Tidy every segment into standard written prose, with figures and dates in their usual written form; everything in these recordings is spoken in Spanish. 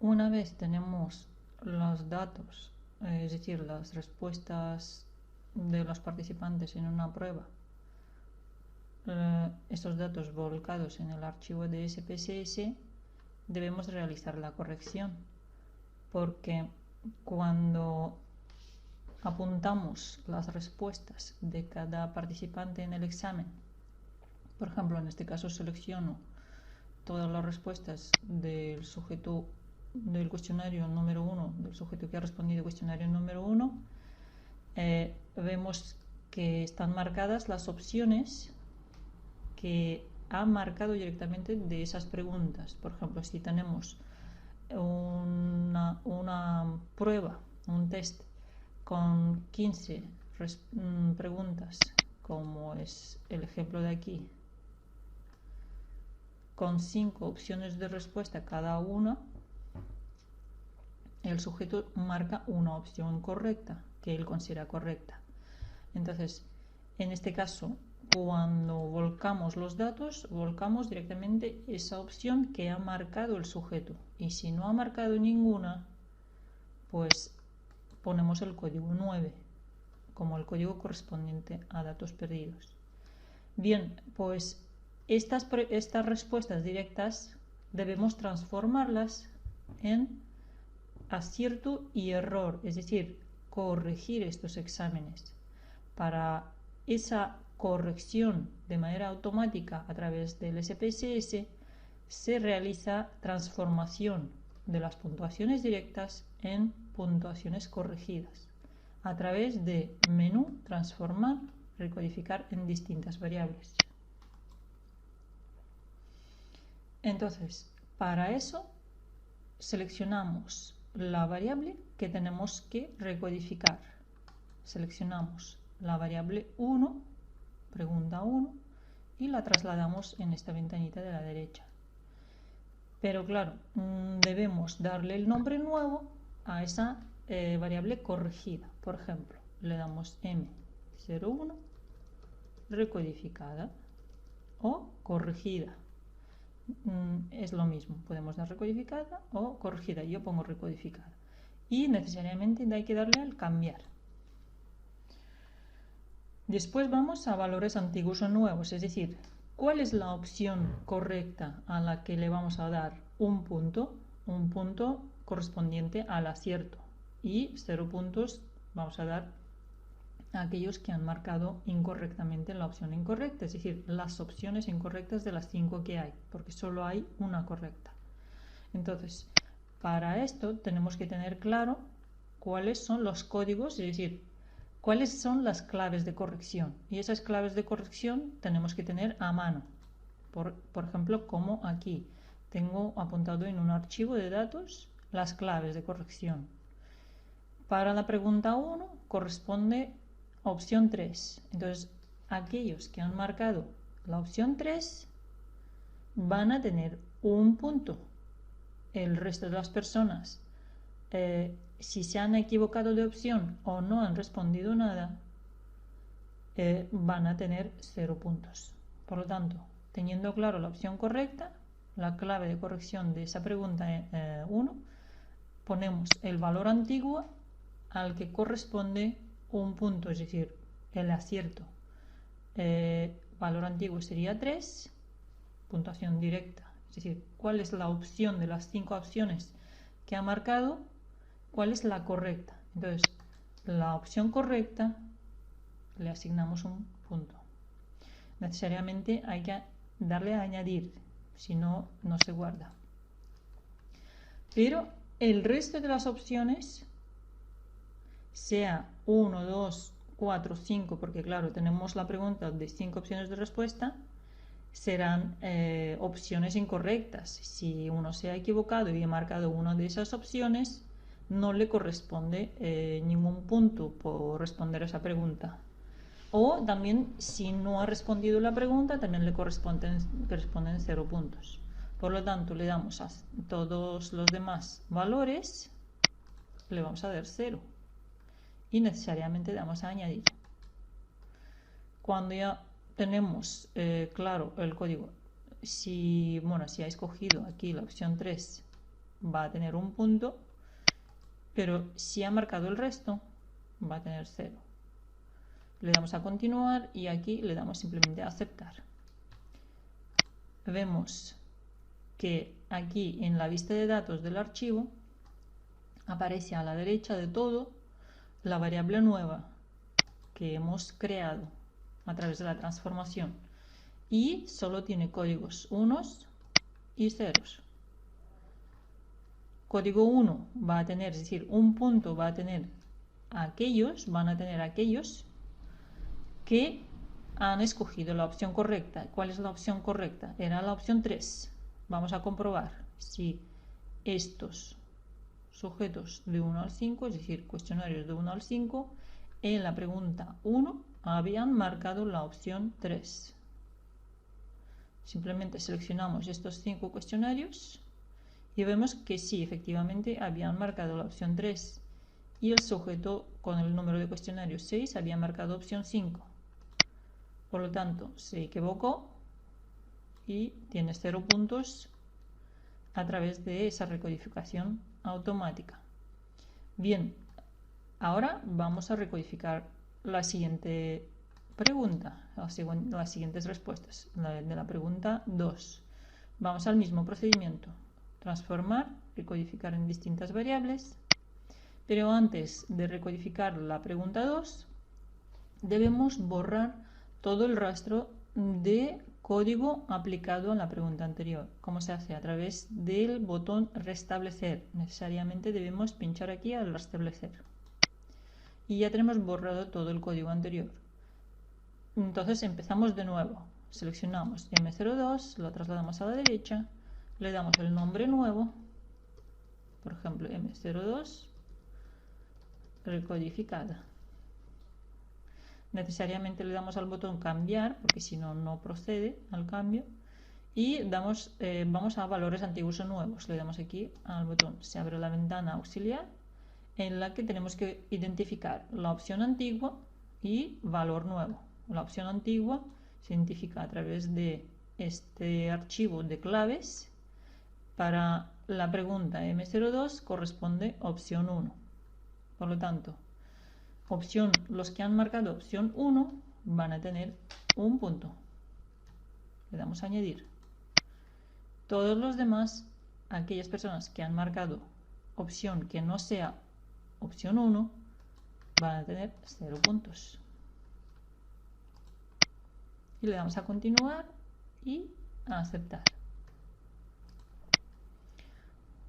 Una vez tenemos los datos, es decir, las respuestas de los participantes en una prueba, estos datos volcados en el archivo de SPSS, debemos realizar la corrección, porque cuando apuntamos las respuestas de cada participante en el examen, por ejemplo, en este caso selecciono todas las respuestas del sujeto del cuestionario número 1, del sujeto que ha respondido cuestionario número 1, vemos que están marcadas las opciones que ha marcado directamente de esas preguntas. Por ejemplo, si tenemos una prueba, un test con 15 preguntas, como es el ejemplo de aquí, con 5 opciones de respuesta cada una, el sujeto marca una opción correcta, que él considera correcta. Entonces, en este caso, cuando volcamos los datos, volcamos directamente esa opción que ha marcado el sujeto. Y si no ha marcado ninguna, pues ponemos el código 9 como el código correspondiente a datos perdidos. Bien, pues estas respuestas directas debemos transformarlas en acierto y error, es decir, corregir estos exámenes. Para esa corrección de manera automática a través del SPSS se realiza transformación de las puntuaciones directas en puntuaciones corregidas a través de menú, transformar, recodificar en distintas variables. Entonces, para eso seleccionamos la variable que tenemos que recodificar. Seleccionamos la variable 1, pregunta 1, y la trasladamos en esta ventanita de la derecha. Pero claro, debemos darle el nombre nuevo a esa variable corregida. Por ejemplo, le damos M01 recodificada o corregida. Es lo mismo, podemos dar recodificada o corregida. Yo pongo recodificada. Y necesariamente hay que darle al cambiar. Después vamos a valores antiguos o nuevos, es decir, ¿cuál es la opción correcta a la que le vamos a dar un punto correspondiente al acierto? Y 0 puntos vamos a dar a aquellos que han marcado incorrectamente la opción incorrecta, es decir, las opciones incorrectas de las 5 que hay, porque solo hay una correcta. Entonces, para esto tenemos que tener claro cuáles son los códigos, es decir, cuáles son las claves de corrección. Y esas claves de corrección tenemos que tener a mano. Por ejemplo, como aquí tengo apuntado en un archivo de datos las claves de corrección. Para la pregunta 1 corresponde opción 3. Entonces, aquellos que han marcado la opción 3 van a tener un punto. El resto de las personas, si se han equivocado de opción o no han respondido nada, van a tener 0 puntos. Por lo tanto, teniendo claro la opción correcta, la clave de corrección de esa pregunta 1, ponemos el valor antiguo al que corresponde un punto, es decir, el acierto. Valor antiguo sería 3, puntuación directa, es decir, cuál es la opción de las 5 opciones que ha marcado, cuál es la correcta. Entonces, la opción correcta le asignamos un punto. Necesariamente hay que darle a añadir, si no, no se guarda. Pero el resto de las opciones, sea 1, 2, 4, 5, porque claro, tenemos la pregunta de 5 opciones de respuesta, serán opciones incorrectas. Si uno se ha equivocado y ha marcado una de esas opciones, no le corresponde ningún punto por responder a esa pregunta. O también, si no ha respondido la pregunta, también le corresponden 0 puntos. Por lo tanto, le damos a todos los demás valores, le vamos a dar 0. Y necesariamente damos a añadir. Cuando ya tenemos claro el código, si ha escogido aquí la opción 3 va a tener un punto, pero si ha marcado el resto, va a tener 0. Le damos a continuar y aquí le damos simplemente a aceptar. Vemos que aquí en la vista de datos del archivo aparece a la derecha de todo la variable nueva que hemos creado a través de la transformación y solo tiene códigos unos y ceros. Código 1 va a tener, es decir, un punto va a tener van a tener aquellos que han escogido la opción correcta. ¿Cuál es la opción correcta? Era la opción 3. Vamos a comprobar si estos sujetos de 1 al 5, es decir, cuestionarios de 1 al 5, en la pregunta 1 habían marcado la opción 3. Simplemente seleccionamos estos 5 cuestionarios y vemos que sí, efectivamente habían marcado la opción 3 y el sujeto con el número de cuestionario 6 había marcado opción 5. Por lo tanto, se equivocó y tiene 0 puntos a través de esa recodificación automática. Bien, ahora vamos a recodificar la siguiente pregunta, las siguientes respuestas. De la pregunta 2. Vamos al mismo procedimiento. Transformar, recodificar en distintas variables. Pero antes de recodificar la pregunta 2, debemos borrar todo el rastro de código aplicado a la pregunta anterior. ¿Cómo se hace? A través del botón restablecer. Necesariamente debemos pinchar aquí al restablecer. Y ya tenemos borrado todo el código anterior. Entonces empezamos de nuevo. Seleccionamos M02, lo trasladamos a la derecha, le damos el nombre nuevo, por ejemplo M02, recodificada. Necesariamente le damos al botón cambiar, porque si no, no procede al cambio. Y vamos a valores antiguos o nuevos. Le damos aquí al botón. Se abre la ventana auxiliar en la que tenemos que identificar la opción antigua y valor nuevo. La opción antigua se identifica a través de este archivo de claves. Para la pregunta M02 corresponde opción 1. Por lo tanto, los que han marcado opción 1 van a tener un punto. Le damos a añadir. Todos los demás, aquellas personas que han marcado opción que no sea opción 1, van a tener 0 puntos. Y le damos a continuar y a aceptar.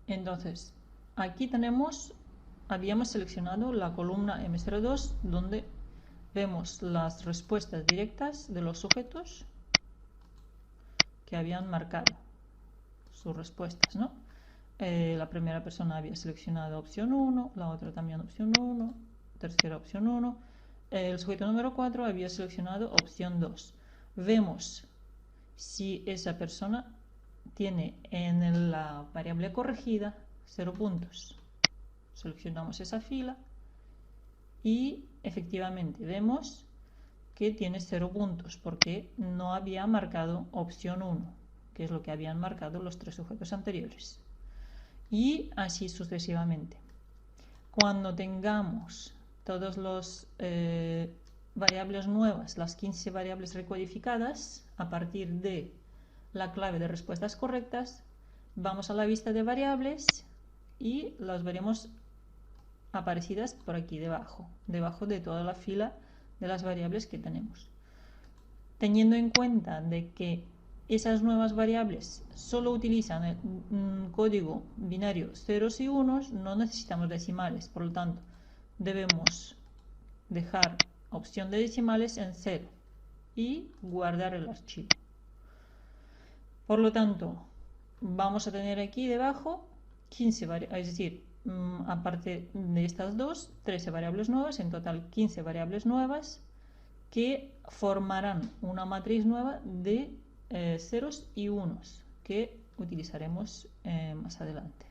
Entonces, aquí habíamos seleccionado la columna M02 donde vemos las respuestas directas de los sujetos que habían marcado sus respuestas, ¿no? La primera persona había seleccionado opción 1, la otra también opción 1, tercera opción 1. El sujeto número 4 había seleccionado opción 2. Vemos si esa persona tiene en la variable corregida 0 puntos. Seleccionamos esa fila y efectivamente vemos que tiene 0 puntos porque no había marcado opción 1, que es lo que habían marcado los 3 sujetos anteriores. Y así sucesivamente. Cuando tengamos todas las variables nuevas, las 15 variables recodificadas, a partir de la clave de respuestas correctas, vamos a la vista de variables y las veremos aparecidas por aquí debajo de toda la fila de las variables que tenemos. Teniendo en cuenta de que esas nuevas variables solo utilizan el código binario ceros y unos, no necesitamos decimales, por lo tanto debemos dejar opción de decimales en 0 y guardar el archivo. Por lo tanto, vamos a tener aquí debajo 15 variables, es decir, aparte de estas dos, 13 variables nuevas, en total 15 variables nuevas que formarán una matriz nueva de ceros y unos que utilizaremos más adelante.